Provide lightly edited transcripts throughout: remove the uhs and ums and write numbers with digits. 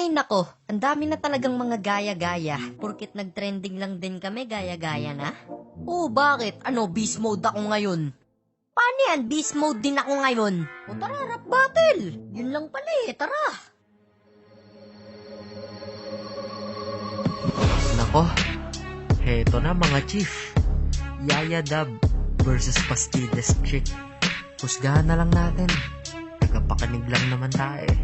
Ay nako, ang dami na talagang mga gaya-gaya. Porkit nag-trending lang din kami, gaya-gaya na. Oh, bakit? Ano, beast mode ako ngayon? Paano yan? Beast mode din ako ngayon. O tara, rap battle. Yun lang pala eh, tara. Nako, heto na mga chief. Yaya Dab versus Pastides Chick. Husgahan na lang natin. Tagapakinig lang naman tayo eh.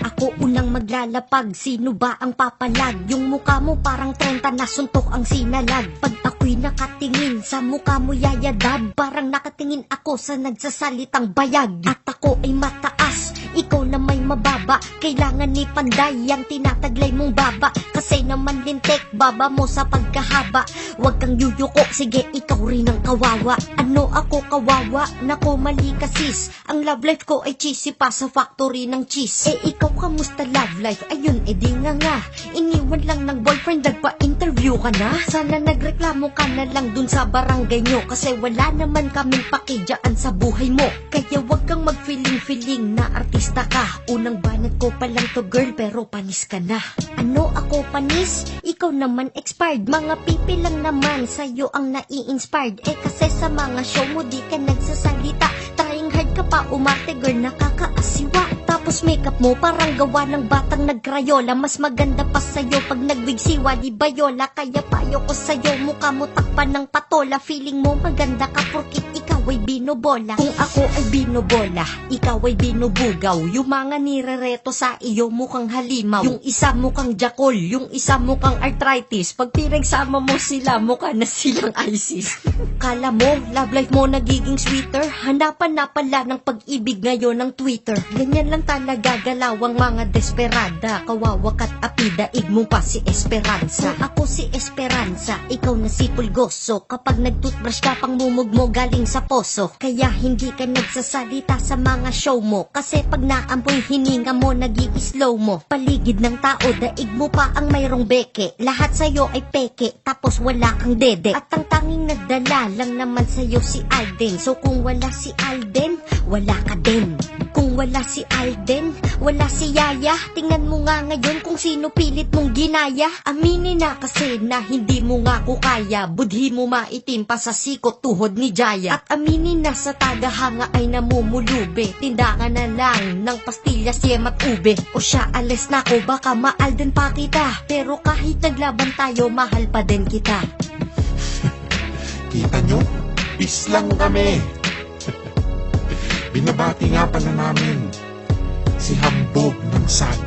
Ako unang maglalapag, sino ba ang papalag? Yung mukha mo parang 30 na suntok ang sinalag. Pag ako'y nakatingin sa mukha mo yayadab, parang nakatingin ako sa nagsasalitang bayag. At ako ay mataas, ikaw na may mababa. Kailangan ni panday ang tinataglay mong baba. Kasi naman lintik, baba mo sa pagkahaba. Huwag kang yuyuko, sige ikaw rin ang kawawa. Ano ako kawawa? Nako mali ka sis. Ang love life ko ay cheesy pa sa factory ng cheese. Eh ikaw kamusta love life? Ayun, edi nga. Iniwan lang ng boyfriend, nagpa-interview ka na? Sana nagreklamo ka na lang dun sa barangay nyo. Kasi wala naman kaming pakidyaan sa buhay mo. Kaya wag kang mag-feeling-feeling na artista ka. Unang banat ko pa lang to girl, pero panis ka na. Ano ako panis? Ikaw naman expired. Mga pipi lang naman sa'yo ang nai-inspired. Eh kasi sa mga show mo di ka nagsasalita. Trying hard ka pa umarte girl, nakakaasiwa. Tapos makeup mo parang gawa ng batang nagkrayola. Mas maganda pa sa'yo pag nagwigsiwa di bayola. Kaya payo ko sa'yo, mukha mo takpan ng patola. Feeling mo maganda ka porkit ikaw ay binobola. Kung ako ay binobola, ikaw ay binubugaw. Yung mga nirereto sa iyo mukhang halimaw. Yung isa mukhang jakol, yung isa mukhang arthritis. Pag pinagsama mo sila, mukha na silang ISIS. Kala mo, love life mo nagiging sweeter. Hanapan na pala ng pag-ibig ngayon ng Twitter. Ganyan lang talaga galawang mga desperada. Kawawa ka't apidaig mo pa si Esperanza. Kung ako si Esperanza, ikaw na si Pulgoso. Kapag nagtoothbrush ka pang mumugmo galing sa poso. Kaya hindi ka nagsasalita sa mga show mo. Kasi pag naampoy hininga mo nag-i-slow mo. Paligid ng tao, daig mo pa ang mayroong beke. Lahat sa'yo ay peke, tapos wala kang dede. At ang tanging nagdala lang naman sa'yo si Alden. So kung wala si Alden, wala ka din. Kung wala si Alden, wala si Yaya. Tingnan mo nga ngayon kung sino pilit mong ginaya. Aminin na kasi na hindi mo nga ko kaya. Budhi mo maitim pa sa sikot tuhod ni Jaya. At aminin na sa tagahanga ay namumulube. Tindakan na lang ng pastillas, yem at ube. O siya alis na ko, baka ma-Alden pa kita. Pero kahit naglaban tayo, mahal pa din kita. Kita nyo? Peace lang kami. Binabati nga pala namin si Hambog ng Saga.